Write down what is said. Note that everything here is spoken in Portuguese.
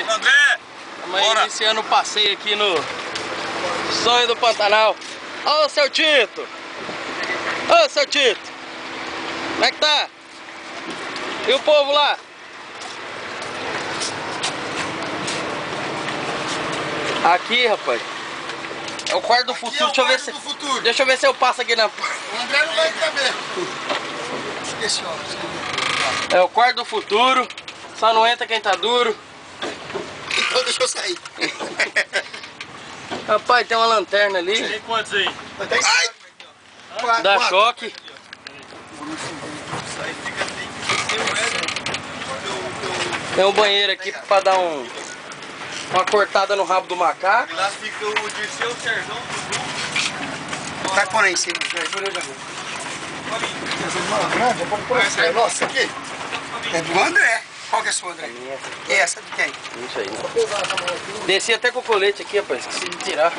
André! Estamos iniciando o passeio aqui no Sonho do Pantanal. Ô, seu Tito! Ô, seu Tito! Como é que tá? E o povo lá? Aqui, rapaz. É o quarto do futuro. Deixa eu ver se. Deixa eu ver se eu passo aqui na porta. O André não vai caber. Esqueci, ó. É o quarto do futuro. Só não entra quem tá duro. Então deixa eu sair. Rapaz, tem uma lanterna ali. Tem quantos aí? Ai! Dá choque. Tem um banheiro aqui pra dar uma cortada no rabo do macaco. Lá fica o Dirceu Sérgio do grupo. Vai por aí em cima. Nossa, aqui. É do André. Qual que é a sua, André? Essa. E essa de quem? Isso aí. Desci até com o colete aqui, rapaz. Esqueci de tirar.